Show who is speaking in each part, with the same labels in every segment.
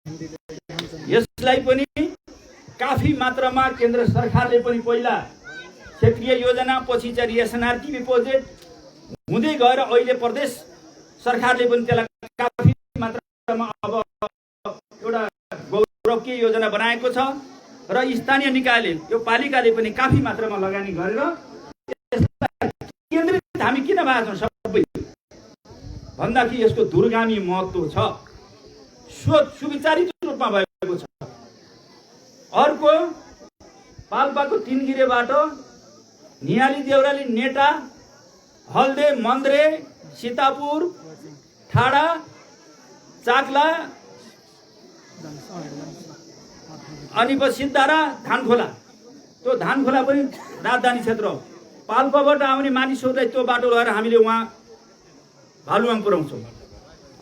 Speaker 1: यसलाई पनि काफी मात्रामा केन्द्र सरकारले पनि पहिला क्षेत्रीय योजना पछि चाहिँ एसएनआरटीपी प्रोजेक्ट हुँदै गएर अहिले प्रदेश सरकारले पनि त्यसलाई काफी मात्रामा अब एउटा गौरवकीय योजना बनाएको छ र स्थानीय निकायले यो पालिकाले पनि काफी मात्रामा लगानी गरेर केन्द्रित हामी किन भएको छौँ सबै भन्दाखेरि यसको दूरगामी महत्त्व छ, सुविचारित रूपमा भएको छ। अर्को पाल्पाको तीनगिरे बाटो नियाली देउराली नेटा हल्दे मन्द्रे सीतापुर ठाडा चाक्ला अनि सिद्धारा धानखोला, त्यो धानखोला पनि राजधानी क्षेत्र हो। पाल्पाबाट आउने मानिसहरूलाई त्यो बाटो लगाएर हामीले उहाँ भालुवाङ पुर्याउँछौँ।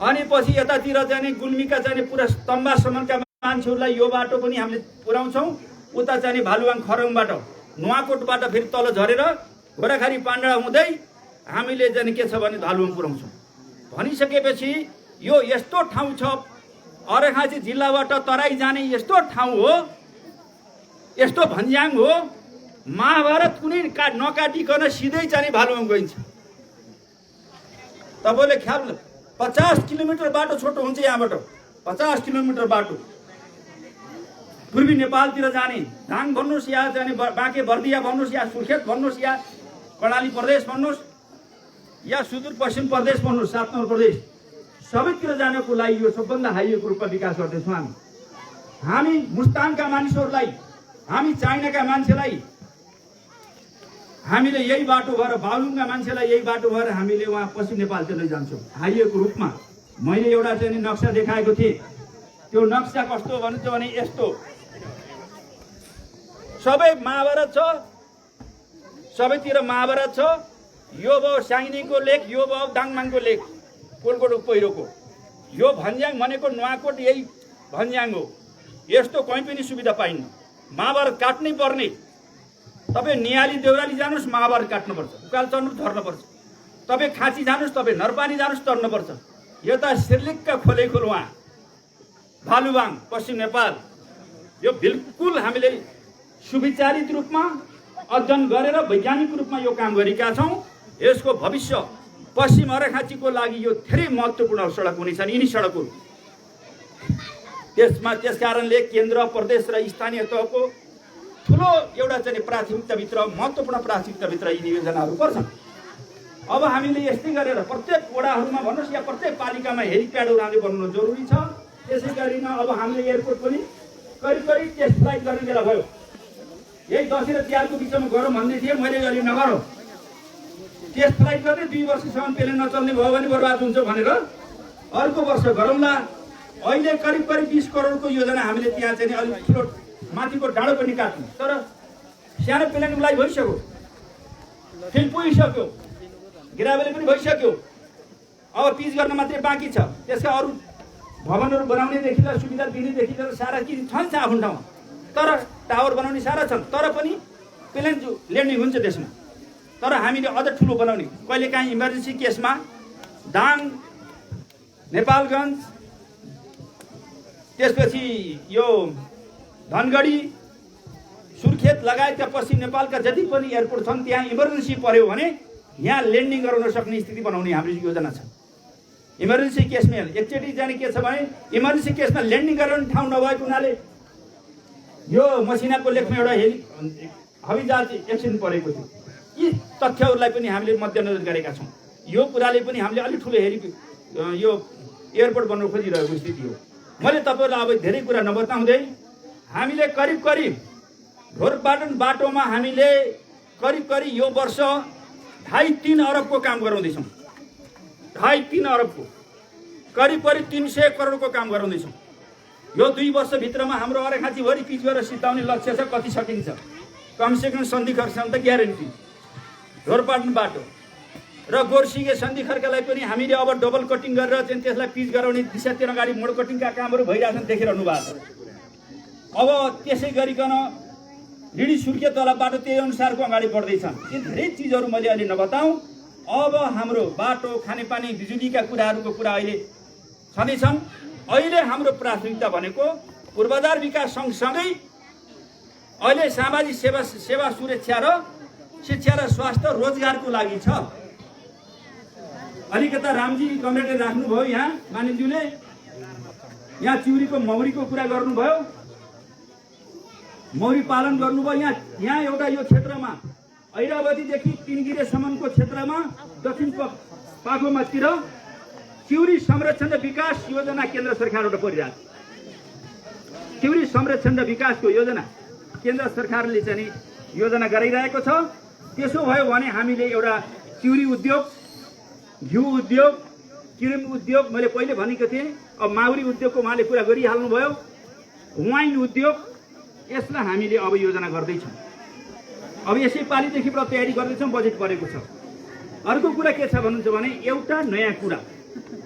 Speaker 1: अनि पछि यतातिर जाने गुल्मीका जाने पुरा स्तम्भासम्मका मान्छेहरूलाई यो बाटो पनि हामीले पुर्याउँछौँ। उता चाहिँ भालुवाङ खरङबाट नुवाकोटबाट फेरि तल झरेर घोराखारी पाण्डा हुँदै हामीले जाने के छ भने भालुवाङ पुर्याउँछौँ। भनिसकेपछि यो यस्तो ठाउँ छ, अर्घाखाँची जिल्लाबाट तराई जाने यस्तो ठाउँ हो, यस्तो भन्ज्याङ हो, महाभारत कुनै नकाटिकन सिधै चाहिँ भालुवाङ गइन्छ। तपाईँले ख्याल 50 किलोमिटर बाटो छोटो हुन्छ यहाँबाट, 50 किलोमिटर बाटो पूर्वी नेपालतिर जाने, दाङ भन्नुहोस् या जाने बाँके बर्दिया भन्नुहोस् या सुर्खेत भन्नुहोस् या कर्णाली प्रदेश भन्नुहोस् या सुदूरपश्चिम प्रदेश भन्नुहोस् 7 नम्बर प्रदेश, सबैतिर जानको लागि यो सबभन्दा हाइवेको रूपमा विकास गर्दैछौँ। हामी मुस्ताङका मानिसहरूलाई, हामी चाइनाका मान्छेलाई हामीले यही बाटो भएर, बागलुङका मान्छेलाई यही बाटो भएर हामीले उहाँ पश्चिम नेपालतिर लैजान्छौँ हाइवेको रूपमा। मैले एउटा चाहिँ नक्सा देखाएको थिएँ, त्यो नक्सा कस्तो भन्छ भने यस्तो सबै महाभारत छ, सबैतिर महाभारत छ। यो भयो स्याङ्नीको लेक, यो भयो दाङमाङको लेक, कोलकोटको पहिरोको, यो भन्ज्याङ भनेको नुवाकोट यही भन्ज्याङ हो। यस्तो कहीँ पनि सुविधा पाइन्न, महाभारत काट्नै पर्ने। तपाईँ नियाली देउराली जानुहोस् महाभारत काट्नुपर्छ, उकाल चढ्नु झर्नुपर्छ। तपाईँ खाँची जानुहोस्, तपाईँ नरपानी जानुहोस् चढ्नुपर्छ। यता सिर्लिक्क खोलेखोल उहाँ भालुवाङ पश्चिम नेपाल, यो बिल्कुल हामीले सुविचारित रूपमा अध्ययन गरेर वैज्ञानिक रूपमा यो काम गरेका छौँ। यसको भविष्य पश्चिम अर्घाखाँचीको लागि यो धेरै महत्त्वपूर्ण सडक हुनेछ। यिनी सडकहरू त्यसकारणले केन्द्र प्रदेश र स्थानीय तहको ठुलो एउटा चाहिँ प्राथमिकताभित्र, महत्त्वपूर्ण प्राथमिकताभित्र यिनी योजनाहरू पर्छन्। अब हामीले यस्तै गरेर प्रत्येक वडाहरूमा भन्नुहोस् या प्रत्येक पालिकामा हेलिप्याडहरू हामीले बनाउनु जरुरी छ। त्यसै गरी अब हामीले एयरपोर्ट पनि करिब करिब टेस्ट फ्लाइट गर्ने बेला भयो। यही दसैँ र तिहारको बिचमा गरौँ भन्दै थिएँ, मैले अलि नगरौँ, टेस्ट फ्लाइट गर्दै 2 वर्षसम्म प्लेन नचल्ने भयो भने बर्बाद हुन्छ भनेर अर्को वर्ष गरौँला। अहिले करिब करिब 20 करोडको योजना हामीले त्यहाँ चाहिँ अलिक ठुलो माथिको डाँडो पनि काट्नु, तर सानो प्लेनको लागि भइसक्यो, फिल्ड पुगिसक्यो, गिराबेली पनि भइसक्यो। अब पिच गर्न मात्रै बाँकी छ। त्यसका अरू भवनहरू बनाउनेदेखि लिएर सुविधा दिनेदेखि लिएर सारा चिज छन् आफ्नो ठाउँमा, तर टावर बनाउने सारा छन्, तर पनि प्लेन ल्यान्डिङ हुन्छ त्यसमा। तर हामीले अझ ठुलो बनाउने, कहिलेकाहीँ इमर्जेन्सी केसमा दाङ, नेपालगञ्ज, त्यसपछि यो धनगढी, सुर्खेत लगायतका पश्चिम नेपालका जति पनि एयरपोर्ट छन् त्यहाँ इमर्जेन्सी पर्यो भने यहाँ ल्यान्डिङ गराउन सक्ने स्थिति बनाउने हाम्रो योजना छ। इमर्जेन्सी केसमा एकचोटि जाने के छ भने इमर्जेन्सी केसमा ल्यान्डिङ गराउने ठाउँ नभएको हुनाले यो मसिनाको लेकमा एउटा हवाईजहाज एक्सिडेन्ट परेको थियो। यी तथ्यहरूलाई पनि हामीले मध्यनजर गरेका छौँ। यो कुराले पनि हामीले अलिक ठुलो यो एयरपोर्ट बनाउन खोजिरहेको स्थिति हो। मैले तपाईँहरूलाई अब धेरै कुरा नबताउँदै हामीले करिब करिब ढोरपाटन बाटोमा हामीले करिब करिब यो वर्ष 2.5-3 अरबको काम गराउँदैछौँ। 2.5-3 अरबको करिब करिब 300 करोडको काम गराउँदैछौँ। यो 2 वर्षभित्रमा हाम्रो अर्घाखाँचीभरि पिच गरेर सिद्धाउने लक्ष्य छ। कति सकिन्छ? कमसेकम सन्धि खर्चसम्म त ग्यारेन्टी। ढोरपाटन बाटो र गोर्सिगे सन्धि खर्कालाई पनि हामीले अब डबल कटिङ गरेर चाहिँ त्यसलाई पिच गराउने दिशातिर अगाडि मोड कटिङका कामहरू भइरहेछन्, देखिरहनु भएको छ। अब त्यसै गरिकन रिडी सुर्खेत तल बाटो त्यही अनुसारको अगाडि बढ्दैछन्। यी धेरै चिजहरू मैले अहिले नबताउँ। अब हाम्रो बाटो, खानेपानी, बिजुलीका कुराहरूको कुरा अहिले छँदैछन्। अहिले हाम्रो प्राथमिकता भनेको पूर्वाधार विकास सँगसँगै अहिले सामाजिक सेवा सुरक्षा र शिक्षा र स्वास्थ्य रोजगारको लागि छ। अलिकता रामजी कमरेडले राख्नुभयो यहाँ मानिसज्यूले, यहाँ चिउरीको मौरीको कुरा गर्नुभयो, मौरी पालन गर्नुभयो। यहाँ एउटा यो क्षेत्रमा ऐरावतीदेखि तिनगिरेसम्मको क्षेत्रमा दक्षिण पाखोमातिर चिउरी संरक्षण र विकास योजना केन्द्र सरकारबाट परिरहेको छ। चिउरी संरक्षण र विकासको योजना केन्द्र सरकारले चाहिँ योजना गराइरहेको छ। त्यसो भयो भने हामीले एउटा चिउरी उद्योग, घिउ उद्योग, क्रिम उद्योग मैले पहिले भनेको थिएँ, अब माउरी उद्योगको उहाँले कुरा गरिहाल्नुभयो, वाइन उद्योग, यसलाई हामीले अब योजना गर्दैछौँ। अब यसै पालिदेखिबाट तयारी गर्दैछौँ, बजेट बढेको छ। अर्को कुरा के छ भन्नुहुन्छ भने एउटा नयाँ कुरा,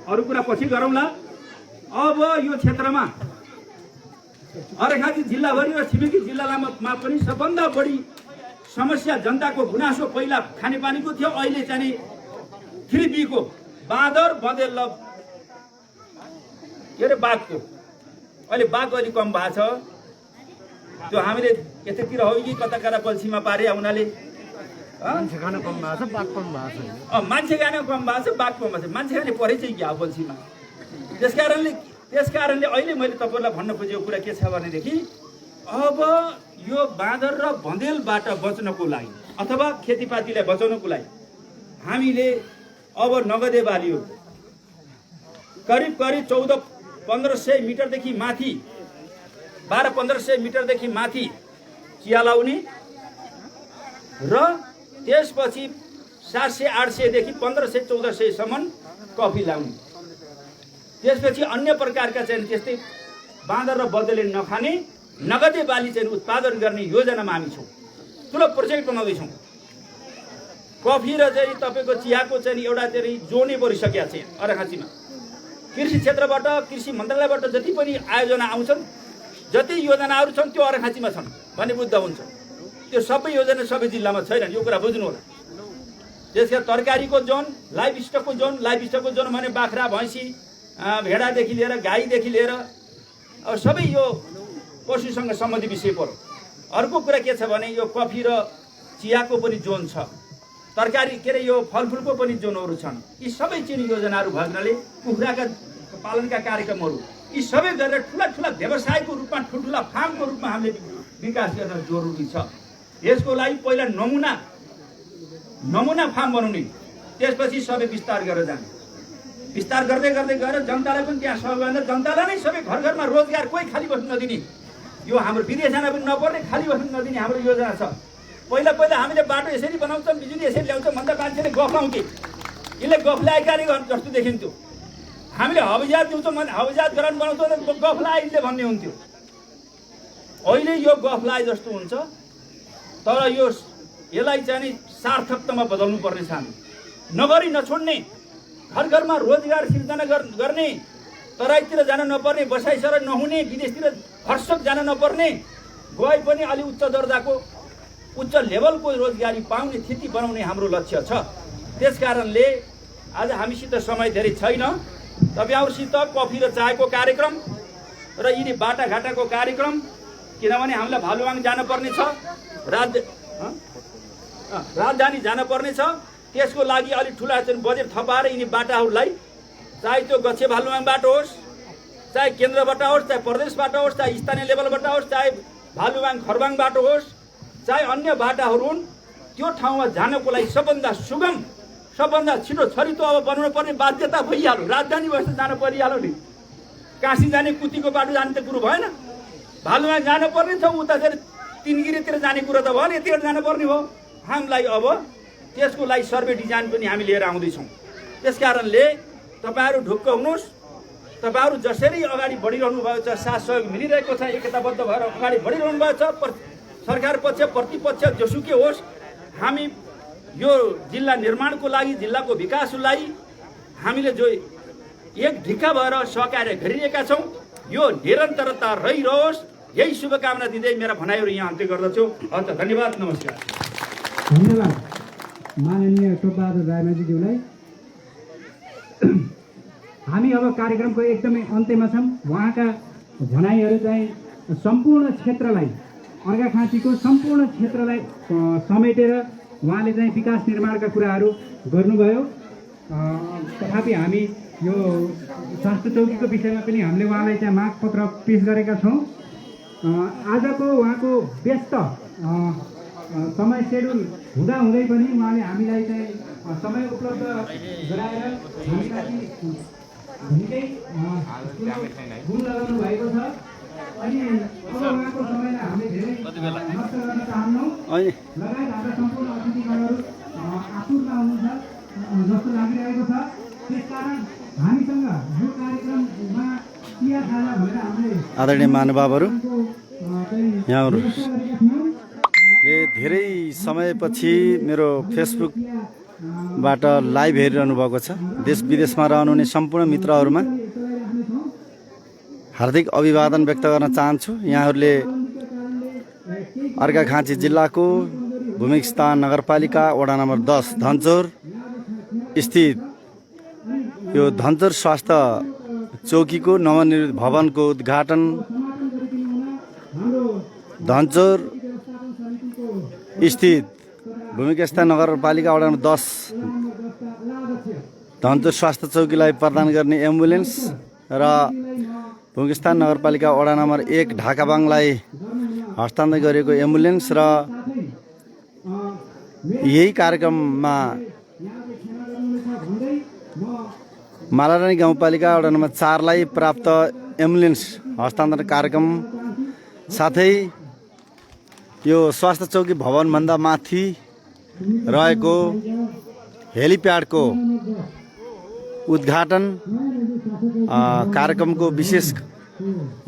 Speaker 1: अरू कुरा पछि गरौँला। अब यो क्षेत्रमा अर्घाखाँची जिल्लाभरि र छिमेकी जिल्लामा पनि सबभन्दा बढी समस्या जनताको गुनासो पहिला खानेपानीको थियो, अहिले चाहिँ 3B को बाँदर बँदेल के अरे बाघको, अहिले बाघ अलिक कम भएको छ। त्यो हामीले यतातिर हो कि कता कता पल्सीमा पारे उनीहरूले
Speaker 2: मान्छे खान कम भएको छ, बाघ कम भएको छ।
Speaker 1: मान्छे खाने कम भएको छ, बाघ कम भएको छ। मान्छे खाने परै चाहिँ क्या हो पल्सीमा। त्यसकारणले अहिले मैले तपाईँलाई भन्न खोजेको कुरा के छ भनेदेखि अब यो बाँदर र बँदेलबाट बच्नको लागि अथवा खेतीपातीलाई बचाउनको लागि हामीले अब नगदे बाली करिब 1400-1500 मिटरदेखि माथि 1200-1500 मिटरदेखि माथि चिया लाउने र त्यसपछि 700-800 देखि 1500-1400 सम्म कफी लाउने। त्यसपछि अन्य प्रकारका चाहिँ त्यस्तै बाँदर र बँदेलले नखाने नगदे बाली चाहिँ उत्पादन गर्ने योजनामा हामी छौँ। ठुलो प्रोजेक्ट बनाउँदैछौँ। कफी र चाहिँ तपाईँको चियाको चाहिँ एउटा चाहिँ जोनै परिसकेका छ अर्घाखाँचीमा। कृषि क्षेत्रबाट, कृषि मन्त्रालयबाट जति पनि आयोजना आउँछन्, जति योजनाहरू छन् त्यो अर्घाखाँचीमा छन् भन्ने बुझ्दा हुन्छ। त्यो सबै योजना सबै जिल्लामा छैनन्, यो कुरा बुझ्नु होला। त्यसका तरकारीको जोन, लाइभ स्टकको जोन भने बाख्रा, भैँसी, भेडादेखि लिएर गाईदेखि लिएर अब सबै यो पशुसँग सम्बन्धित विषय पर्यो। अर्को कुरा के छ भने यो कफी र चियाको पनि जोन छ, तरकारी के अरे यो फलफुलको पनि जोनहरू छन्। यी सबै चिनी योजनाहरू भएकाले कुखुराका पालनका कार्यक्रमहरू यी सबै गरेर ठुला व्यवसायको रूपमा, ठुल्ठुला फार्मको रूपमा हामीले विकास गर्न जरुरी छ। यसको लागि पहिला नमुना फार्म बनाउने, त्यसपछि सबै विस्तार गरेर जाने। विस्तार गर्दै गएर जनतालाई पनि त्यहाँ सहभागी, जनतालाई नै सबै घर घरमा रोजगार, कोही खाली बस्नु नदिने, यो हाम्रो विदेश जान पनि नपर्ने, खाली बस्नु नदिने हाम्रो योजना छ। पहिला हामीले बाटो यसरी बनाउँछौँ, बिजुली यसरी ल्याउँछौँ भन्दा मान्छेले गफ आउँथे, यसले गफ ल्याएका जस्तो देखिन्थ्यो। हामीले हवाईजहाज दिउँछौँ भने हवाईजहाज गराउनु बनाउँछौँ भने गफ लाइले भन्ने हुन्थ्यो। अहिले यो गफ लाए जस्तो हुन्छ, तर यसलाई चाहिँ सार्थकतामा बदल्नु पर्ने छ। हामी नगरी नछोड्ने, घर घरमा रोजगार सिर्जना गर्ने, तराईतिर जान नपर्ने, बसाइसर नहुने, विदेशतिर हर्षक जान नपर्ने, गए पनि अलि उच्च दर्जाको, उच्च लेभलको रोजगारी पाउने स्थिति बनाउने हाम्रो लक्ष्य छ। त्यसकारणले आज हामीसित समय धेरै छैन। तपाईँहरूसित कफी र चायको कार्यक्रम र यिनी बाटाघाटाको कार्यक्रम, किनभने हामीलाई भालुवाङ जानुपर्ने छ, राजधानी जानुपर्ने छ। त्यसको लागि अलिक ठुला चाहिँ बजेट थपाएर यिनी बाटाहरूलाई, चाहे त्यो गच्छे भालुवाङ बाटो होस्, चाहे केन्द्रबाट होस्, चाहे प्रदेशबाट होस्, चाहे स्थानीय लेभलबाट होस्, चाहे भालुवाङ खरबाङ बाटो होस्, चाहे अन्य बाटाहरू हुन्, त्यो ठाउँमा जानको लागि सबभन्दा सुगम, सबभन्दा छिटो छरितो अब बनाउनु पर्ने बाध्यता भइहाल्यो। राजधानी बस्दा जानु परिहाल्यो नि, काशी जाने कुतीको बाटो जाने त कुरो भएन। भालुवाङ जानुपर्ने छ, उता फेरि तिनगिरीतिर जाने कुरो त भयो, यतिखेर जानुपर्ने हो। हामीलाई अब त्यसको लागि सर्वे डिजाइन पनि हामी लिएर आउँदैछौँ। त्यसकारणले तपाईँहरू ढुक्क हुनुहोस्। तपाईँहरू जसरी अगाडि बढिरहनु भएको छ, साथ सहयोग मिलिरहेको छ, एकताबद्ध भएर अगाडि बढिरहनु भएको छ, सरकार पक्ष प्रतिपक्ष जोसुकै होस्, हामी यो जिल्ला निर्माणको लागि, जिल्लाको विकासको लागि हामीले जो एक ढिक्का भएर सहकार्य गरिरहेका छौँ, यो निरन्तरता रहिरहोस्, यही शुभकामना दिँदै मेरा भनाइहरू यहाँ अन्त्य गर्दछु। हस्, धन्यवाद, नमस्कार।
Speaker 3: धन्यवाद माननीय टोपबहादुर रायमाझीज्यूलाई। हामी अब कार्यक्रमको एकदमै अन्त्यमा छौँ। उहाँका भनाइहरू चाहिँ सम्पूर्ण क्षेत्रलाई, अर्घाखाँचीको सम्पूर्ण क्षेत्रलाई समेटेर उहाँले चाहिँ विकास निर्माणका कुराहरू गर्नुभयो। तथापि हामी यो स्वास्थ्य चौकीको विषयमा पनि हामीले उहाँलाई चाहिँ मागपत्र पेश गरेका छौँ। आजको उहाँको व्यस्त समय सेड्युल हुँदाहुँदै पनि उहाँले हामीलाई चाहिँ समय उपलब्ध गराएर हामीलाई निकै गुण लगाउनु भएको छ। अनि अब उहाँको समयलाई हामीले धेरै नष्ट गर्न चाहन्नौँ। लगायत हाम्रा सम्पूर्ण अतिथिगणहरू आतुरमा हुनुहुन्छ जस्तो लागिरहेको छ। त्यसकारण हामीसँग यो कार्यक्रममा चिया खाजा भनेर हामीले
Speaker 4: आदरणीय महानुभावहरू, यहाँहरूले धेरै समयपछि मेरो फेसबुकबाट लाइभ हेरिरहनु भएको छ। देश विदेशमा रहनुहुने सम्पूर्ण मित्रहरूमा हार्दिक अभिवादन व्यक्त गर्न चाहन्छु। यहाँहरूले अर्घाखाँची जिल्लाको भूमिस्थान नगरपालिका वडा नम्बर 10 धनचौर स्थित यो धनचौर स्वास्थ्य चौकीको नवनिर्मित भवनको उद्घाटन धनचौर स्थित भूमिस्थान नगरपालिका वडा नम्बर 10 धनचौर स्वास्थ्य चौकीलाई प्रदान गर्ने एम्बुलेन्स र भूमिस्थान नगरपालिका वडा नम्बर 1 ढाकाबाङलाई हस्तान्तरण गरिएको एम्बुलेन्स र यही कार्यक्रममा मालारानी गाउँपालिका वडा नम्बर 4 लाई प्राप्त एम्बुलेन्स हस्तान्तरण कार्यक्रम साथै यो स्वास्थ्य चौकी भवनभन्दा माथि रहेको हेलिप्याडको उद्घाटन कार्यक्रमको विशेष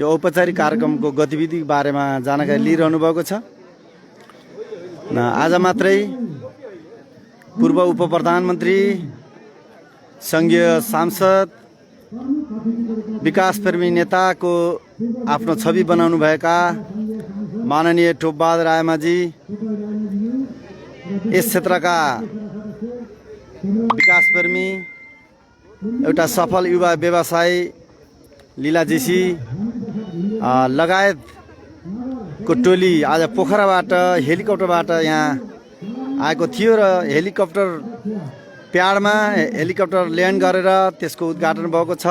Speaker 4: यो औपचारिक कार्यक्रमको गतिविधि बारेमा जानकारी लिइरहनु भएको छ। आज मात्रै पूर्व उपप्रधानमन्त्री, सङ्घीय सांसद, विकासप्रेमी नेताको आफ्नो छवि बनाउनु भएका माननीय टोपबहादुर रायमाझी, यस क्षेत्रका विकासप्रेमी, एउटा सफल युवा व्यवसायी लीला जेसी लगायतको टोली आज पोखराबाट हेलिकप्टरबाट यहाँ आएको थियो र हेलिकप्टर प्याडमा हेलिकप्टर ल्यान्ड गरेर त्यसको उद्घाटन भएको छ।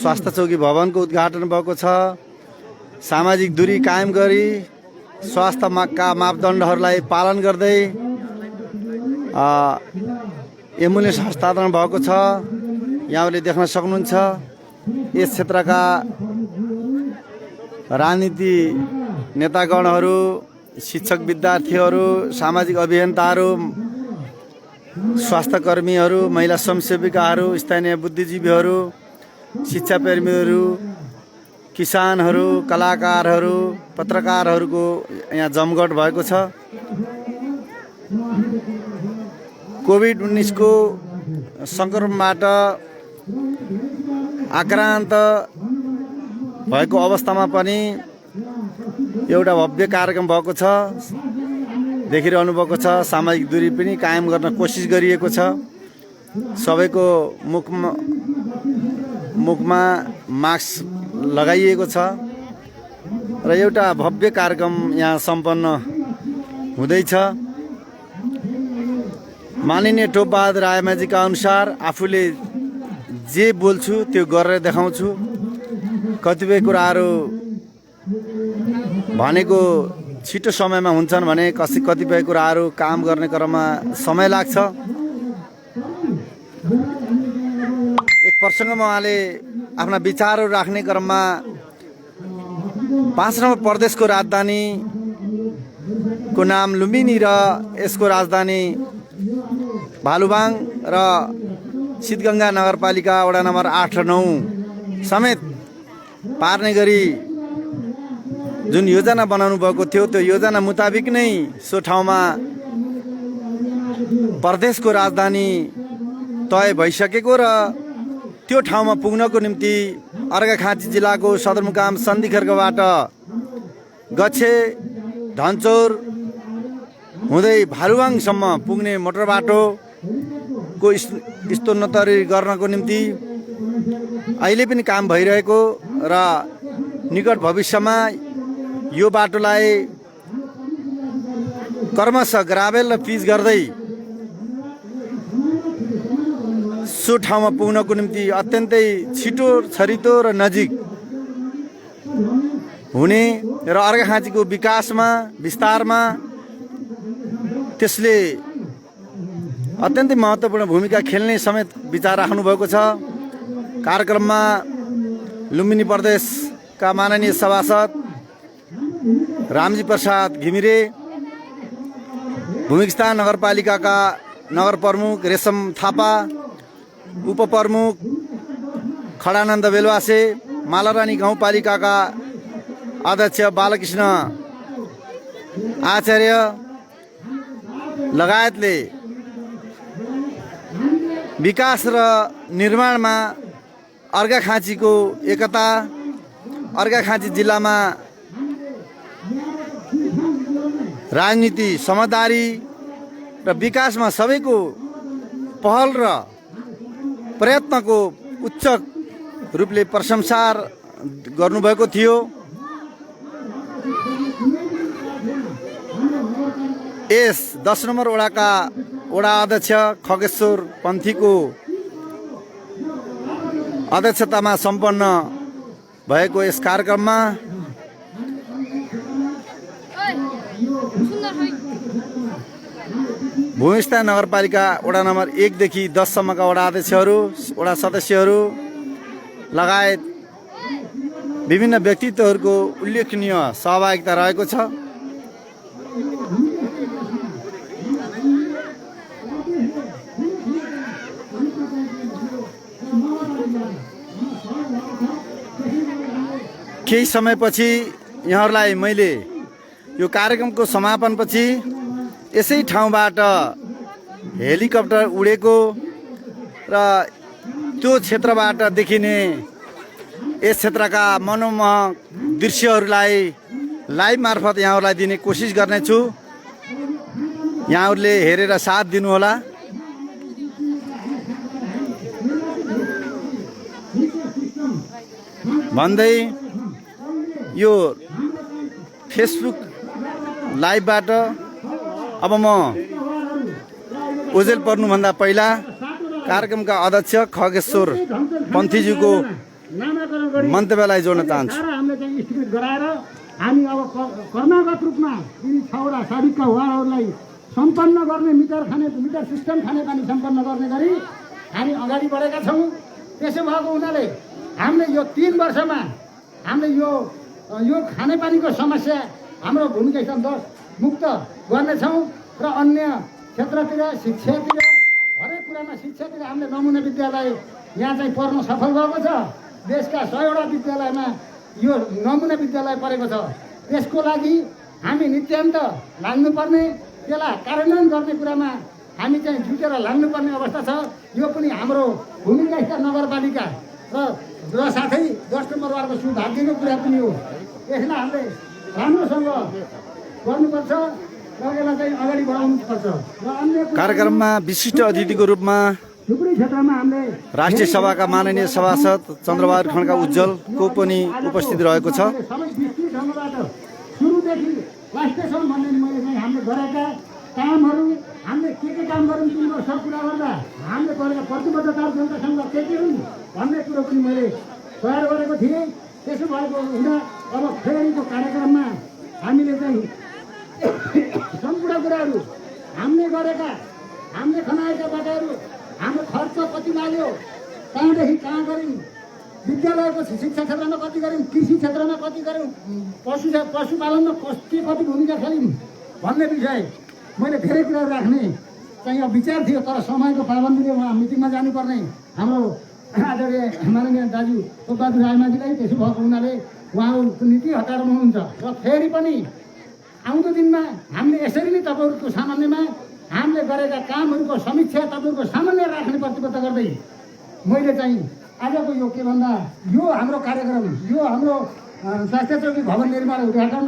Speaker 4: स्वास्थ्य चौकी भवनको उद्घाटन भएको छ। सामाजिक दूरी कायम गरी स्वास्थ्यका मापदण्डहरूलाई पालन गर्दै एम्बुलेन्स हस्तान्तरण भएको छ। यहाँले देख्न सक्नुहुन्छ यस क्षेत्रका राजनीति नेतागणहरू, शिक्षक विद्यार्थीहरू, सामाजिक अभियन्ताहरू, स्वास्थ्यकर्मीहरू, महिला स्वयंसेविकाहरू, स्थानीय बुद्धिजीवीहरू, शिक्षाप्रेमीहरू, किसानहरू, कलाकारहरू, पत्रकारहरूको यहाँ जमघट भएको छ। कोभिड-19 को सङ्क्रमणबाट आक्रान्त भएको अवस्थामा पनि एउटा भव्य कार्यक्रम भएको छ, देखिरहनु भएको छ। सामाजिक दूरी पनि कायम गर्न कोसिस गरिएको छ। सबैको मुखमा मास्क लगाइएको छ र एउटा भव्य कार्यक्रम यहाँ सम्पन्न हुँदैछ। माननीय टोपबहादुर रायमाझीका अनुसार आफूले जे बोल्छु त्यो गरेर देखाउँछु। कतिपय कुराहरू भनेको छिटो समयमा हुन्छन् भने कतिपय कुराहरू काम गर्ने क्रममा समय लाग्छ। एक प्रसङ्गमा उहाँले आफ्ना विचारहरू राख्ने क्रममा 5 नम्बर प्रदेशको राजधानीको नाम लुम्बिनी र यसको राजधानी भालुबाङ र सिद्धगङ्गा नगरपालिका वडा नम्बर 8 र 9 समेत पार्ने गरी जुन योजना बनाउनु भएको थियो त्यो योजना मुताबिक नै सो ठाउँमा प्रदेशको राजधानी तय भइसकेको र त्यो ठाउँमा पुग्नको निम्ति अर्घाखाँची जिल्लाको सदरमुकाम सन्धिखर्कबाट गच्छे धनचौर हुँदै भालुवाङसम्म पुग्ने मोटर बाटोको स्तरोन्नति गर्नको निम्ति अहिले पनि काम भइरहेको र निकट भविष्यमा यो बाटोलाई क्रमशः ग्राभेल र पिच गर्दै सो ठाउँमा पुग्नको निम्ति अत्यन्तै छिटो छरितो र नजिक हुने र अर्घाखाँचीको विकासमा विस्तारमा त्यसले अत्यन्तै महत्त्वपूर्ण भूमिका खेल्ने समेत विचार राख्नुभएको छ। कार्यक्रममा लुम्बिनी प्रदेशका माननीय सभासद रामजी प्रसाद घिमिरे, भूमिस्थान नगरपालिकाका नगर प्रमुख रेशम थापा, उपप्रमुख खडानन्द बेलवासे, मालारानी गाउँपालिकाका अध्यक्ष बालकृष्ण आचार्य लगायतले विकास र निर्माणमा अर्घाखाँचीको एकता, अर्घाखाँची जिल्लामा राजनीति, समझदारी र विकासमा सबैको पहल र प्रयत्नको उच्च रूपले प्रशंसा गर्नुभएको थियो। यस 10 नम्बर वडाका वडा अध्यक्ष खगेश्वर पन्थीको अध्यक्षतामा सम्पन्न भएको यस कार्यक्रममा भूमिस्थान नगरपालिका वडा नम्बर 1 देखि 10 सम्मका वडा अध्यक्षहरू, वडा सदस्यहरू लगायत विभिन्न व्यक्तित्वहरूको उल्लेखनीय सहभागिता रहेको छ। केही समयपछि यहाँहरूलाई मैले यो कार्यक्रमको समापनपछि यसै ठाउँबाट हेलिकप्टर उडेको र त्यो क्षेत्रबाट देखिने यस क्षेत्रका मनोमोहक दृश्यहरूलाई लाइभ मार्फत यहाँहरूलाई दिने कोसिस गर्नेछु। यहाँहरूले हेरेर साथ दिनुहोला। भन्दै यो फेसबुक लाइभबाट अब म ओझेल पर्नुभन्दा पहिला कार्यक्रमका अध्यक्ष खगेश्वर पन्थीज्यूको मन्तव्यलाई जोड्न चाहन्छु।
Speaker 2: हामीले चाहिँ स्थित गराएर हामी अब क्रमागत रूपमा यी 6 वटा सडकका वार्डहरूलाई सम्पन्न गर्ने मिटर सिस्टम खानेपानी सम्पन्न गर्ने गरी हामी अगाडि बढेका छौँ। त्यसो भएको हुनाले हामीले यो 3 वर्षमा हामीले यो खानेपानीको समस्या हाम्रो भूमिका स्थान 10 मुक्त गर्नेछौँ र अन्य क्षेत्रतिर शिक्षातिर हरेक कुरामा शिक्षातिर हामीले नमुना विद्यालय यहाँ चाहिँ पर्न सफल भएको छ। देशका 100 वटा विद्यालयमा यो नमुना विद्यालय परेको छ। त्यसको लागि हामी नित्यान्त लाग्नुपर्ने, त्यसलाई कार्यान्वयन गर्ने कुरामा हामी चाहिँ जुटेर लाग्नुपर्ने अवस्था छ। यो पनि हाम्रो भूमिका स्थान नगरपालिका र साथै 10 नम्बर वार्डको सौभाग्यको कुरा पनि हो। यसलाई हामीले राम्रोसँग गर्नुपर्छ र यसलाई चाहिँ अगाडि बढाउनुपर्छ। र अन्य
Speaker 4: कार्यक्रममा विशिष्ट अतिथिको रूपमा
Speaker 2: थुप्रै क्षेत्रमा हामीले
Speaker 4: राष्ट्रिय सभाका माननीय सभासद चन्द्रबहादुर खड्का उज्जवलको पनि उपस्थिति रहेको छ।
Speaker 2: सबै विस्तृत ढङ्गबाट सुरुदेखि लास्टसम्म भन्ने मैले चाहिँ हामीले गरेका कामहरू हामीले के काम गऱ्यौँ 3 वर्ष पुरा गर्दा हामीले गरेका प्रतिबद्धताहरू जनतासँग के हुन् भन्ने कुरो पनि मैले तयार गरेको थिएँ। त्यसो भएको हुँदा अब फेरिको कार्यक्रममा हामीले चाहिँ सम्पूर्ण कुराहरू हामीले गरेका, हामीले खनाएका बाटाहरू, हाम्रो खर्च कति लाग्यो, कहाँदेखि कहाँ गऱ्यौँ, विद्यालयको शिक्षा क्षेत्रमा कति गऱ्यौँ, कृषि क्षेत्रमा कति गऱ्यौँ, पशुपालनमा कति भूमिका खेल्यौँ भन्ने विषय मैले धेरै कुराहरू राख्ने चाहिँ अब विचार थियो। तर समयको पाबन्दीले उहाँ मिटिङमा जानुपर्ने हाम्रो आदरणीय माननीय दाजु बहादुर रायमाझीलाई, त्यसो भएको हुनाले उहाँको नीति हतारमा हुनुहुन्छ र फेरि पनि आउँदो दिनमा हामीले यसरी नै तपाईँहरूको सामान्यमा हामीले गरेका कामहरूको समीक्षा तपाईँहरूको सामान्य राख्ने प्रतिबद्धता गर्दै मैले चाहिँ आजको यो के भन्दा यो हाम्रो कार्यक्रम, यो हाम्रो स्वास्थ्य चौकी भवन निर्माण उद्घाटन,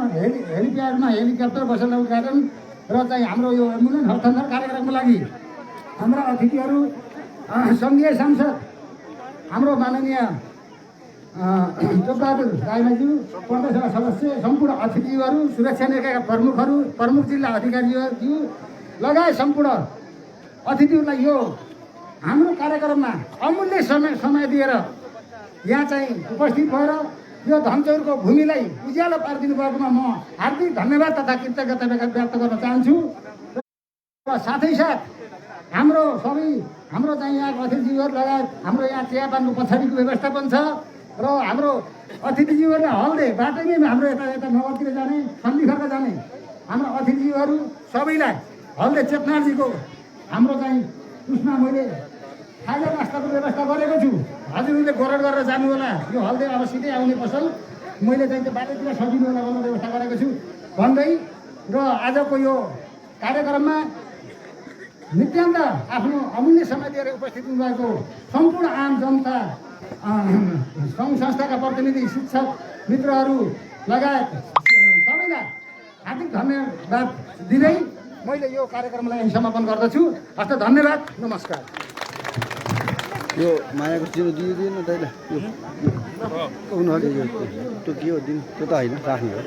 Speaker 2: हेलिप्याडमा हेलिकप्टर बसेर उद्घाटन र चाहिँ हाम्रो यो एम्बुलेन्स हस्तान्तरण कार्यक्रमको लागि हाम्रा अतिथिहरू सङ्घीय सांसद हाम्रो माननीय जोगबहादुर राईमाज्यू, प्रदेशसभा सदस्य, सम्पूर्ण अतिथिहरू, सुरक्षा निकायका प्रमुखहरू, प्रमुख जिल्ला अधिकारीज्यू लगायत सम्पूर्ण अतिथिहरूलाई यो हाम्रो कार्यक्रममा अमूल्य समय दिएर यहाँ चाहिँ उपस्थित भएर यो धनचौरको भूमिलाई उज्यालो पारिदिनु भएकोमा म हार्दिक धन्यवाद तथा कृतज्ञता व्यक्त गर्न चाहन्छु। र साथै साथ हाम्रो चाहिँ यहाँको अतिथिज्यूहरू लगायत हाम्रो यहाँ चियापानको पछाडिको व्यवस्थापन छ र हाम्रो अतिथिज्यूहरूले हल्दे बाटैमै हाम्रो यता नगरतिर जाने सन्धिखर्क जाने हाम्रो अतिथिज्यूहरू सबैलाई हल्दे चेतनाजीको हाम्रो चाहिँ उसमा मैले खाजा नास्ताको व्यवस्था गरेको छु। हजुरहरूले गरड गरेर जानु होला, यो हल्दे अब सिधै आउने पसल मैले चाहिँ त्यो बाटोतिर सजिलो होला गर्ने व्यवस्था गरेको छु भन्दै र आजको यो कार्यक्रममा नित्यान्त आफ्नो अमूल्य समय दिएर उपस्थित हुनुभएको सम्पूर्ण आम जनता, सङ्घ संस्थाका प्रतिनिधि, शिक्षक मित्रहरू लगायत सबैलाई हार्दिक धन्यवाद दिँदै मैले यो कार्यक्रमलाई यहीँ समापन गर्दछु। हस्त धन्यवाद, नमस्कार।
Speaker 4: यो मायाको चिनो दिँदैन तैँले उनीहरूले यो त्यो के हो दिन त्यो त होइन राख्ने हो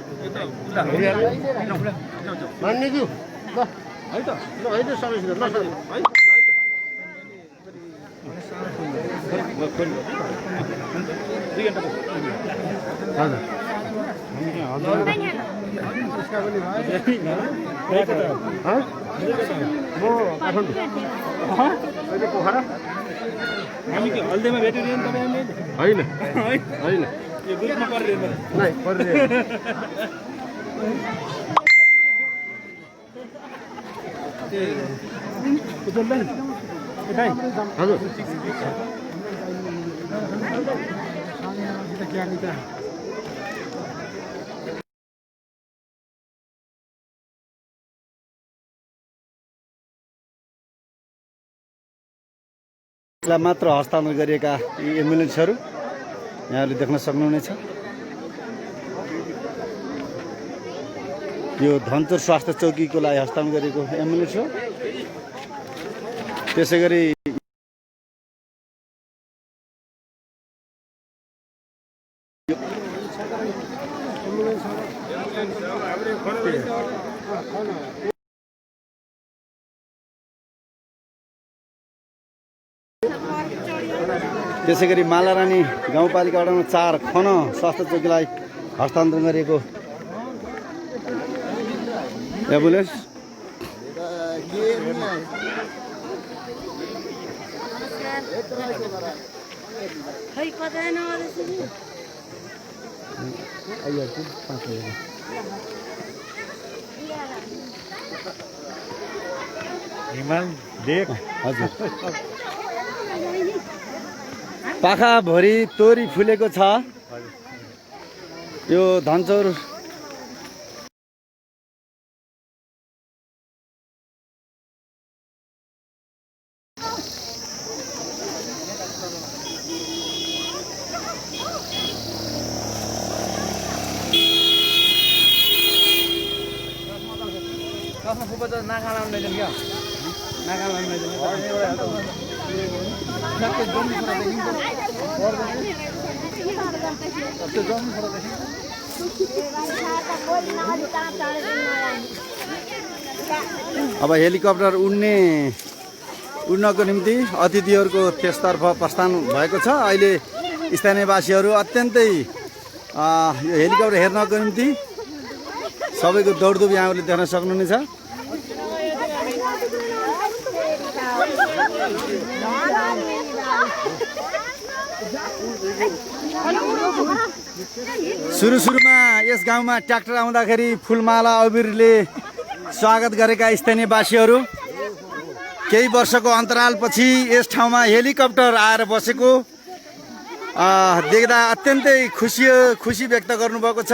Speaker 2: मान्यज्यू ल है त ल है त सबैसित ल सर पोखरा
Speaker 1: हामी के हल्देमा भेट्यो नि तपाईँ
Speaker 2: होइन होइन
Speaker 1: यो ग्रुपमा परेर
Speaker 2: नै परिरहेको हजुर
Speaker 4: लाई मात्र हस्तान्तरण गरिएका यी एम्बुलेन्सहरू यहाँहरूले देख्न सक्नुहुनेछ। यो धनचौर स्वास्थ्य चौकीको लागि हस्तान्तरण गरिएको एम्बुलेन्स हो। त्यसै गरी त्यसै गरी मालारानी गाउँपालिका वडा नम्बर 4 खन स्वास्थ्य चौकीलाई हस्तान्तरण गरिएको एम्बुलेन्स। हजुर पाखाभरि तोरी फुलेको छ। यो धनचौर अब हेलिकप्टर उड्नको निम्ति अतिथिहरूको त्यसतर्फ प्रस्थान भएको छ। अहिले स्थानीयवासीहरू अत्यन्तै यो हेलिकप्टर हेर्नको निम्ति सबैको दौडधुप यहाँहरूले देख्न सक्नुहुनेछ। सुरुमा यस गाउँमा ट्र्याक्टर आउँदाखेरि फुलमाला अबिरले स्वागत गरेका स्थानीयवासीहरू केही वर्षको अन्तरालपछि यस ठाउँमा हेलिकप्टर आएर बसेको देख्दा अत्यन्तै खुसी व्यक्त गर्नुभएको छ।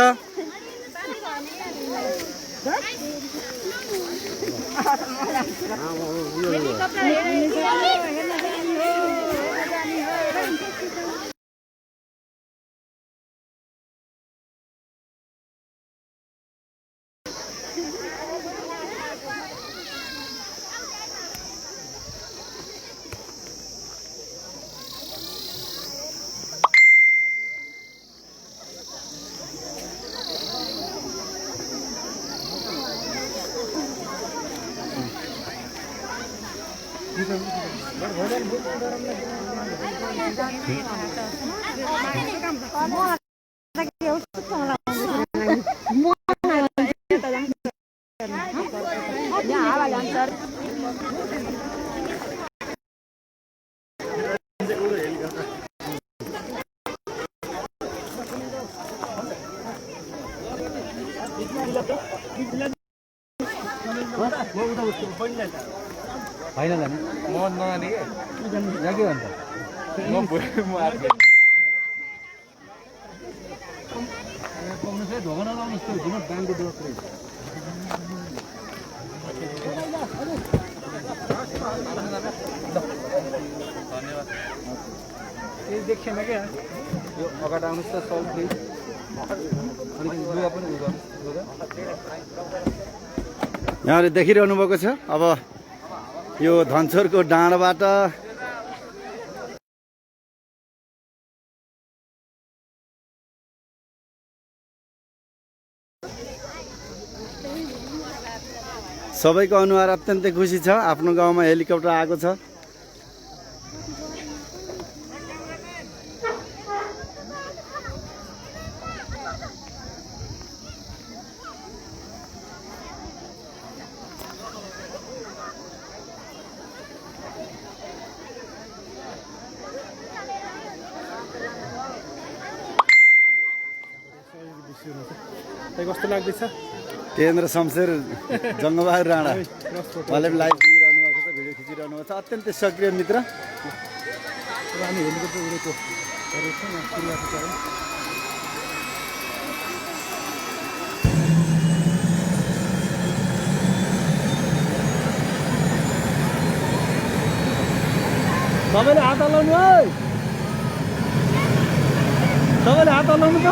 Speaker 4: होइन जाने म नजाने यहाँ के भन्छ ढोका नलाउनुहोस् त्यो जुन ब्याङ्कको डोर केही देखेन क्या यो अगाडि आउनुहोस् त सब प्लिज अलिकति लुगा पनि लुगा यहाँले देखिरहनु भएको छ। अब यो धनसोरको डाँडाबाट सबैको अनुहार अत्यन्तै खुसी छ। आफ्नो गाउँमा हेलिकप्टर आएको छ।
Speaker 3: कस्तो लाग्दैछ?
Speaker 4: केन्द्र शमशेर जङ्गबहादुर राणा उहाँले पनि लाइभ दिइरहनु भएको छ, भिडियो खिचिरहनु भएको छ। अत्यन्तै सक्रिय मित्र।
Speaker 3: हामी हेलिकप्टर उडेको सबैले हात हल्लाउनु है, सबैले हात हल्लाउनु त।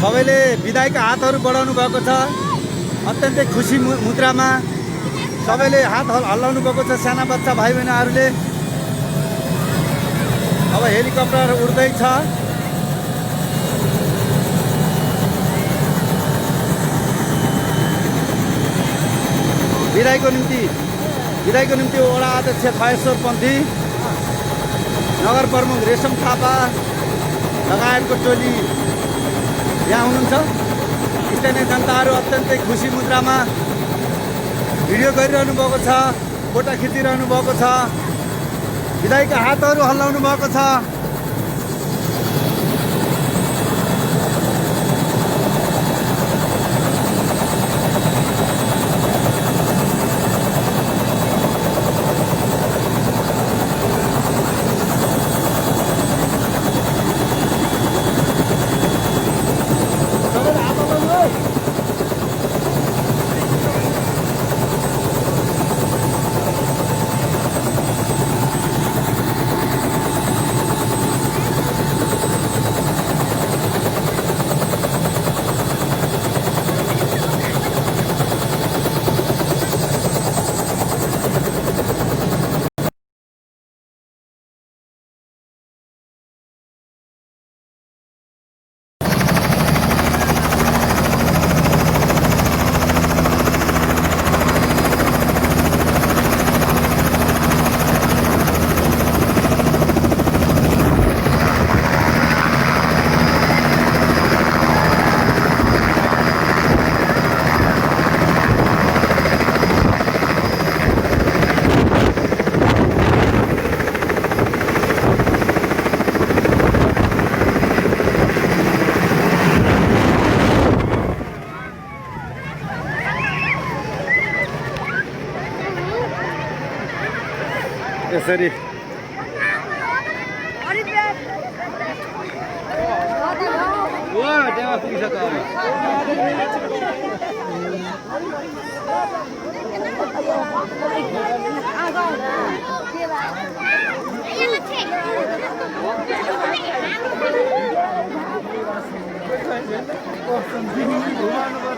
Speaker 4: सबैले विदाईका हातहरू बढाउनु भएको छ। अत्यन्तै खुसी मुद्रामा सबैले हात हल्लाउनु भएको छ। साना बच्चा भाइ बहिनीहरूले अब हेलिकप्टर उड्दैछ। विदाईको निम्ति वडा अध्यक्ष खयेश्वर पन्थी, नगर प्रमुख रेशम थापा लगायतको टोली यहाँ हुनुहुन्छ। स्थानीय जनताहरू अत्यन्तै खुसी मुद्रामा भिडियो गरिरहनु भएको छ, फोटो खिचिरहनु भएको छ, विदाईका हातहरू हल्लाउनु भएको छ। यसरी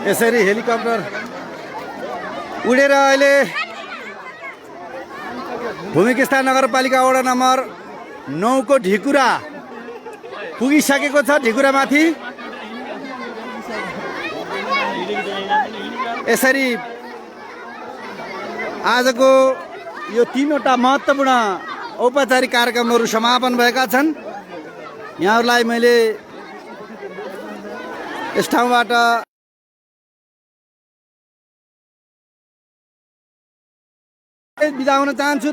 Speaker 4: यसरी हेलिकप्टर उडेर अहिले भूमिकेस्था नगरपालिका वडा नम्बर 9 को ढिकुरा पुगिसकेको छ। ढिकुरामाथि यसरी आजको यो 3वटा महत्त्वपूर्ण औपचारिक कार्यक्रमहरू समापन भएका छन्। यहाँहरूलाई मैले यस ठाउँबाट बिदा हुन चाहन्छु।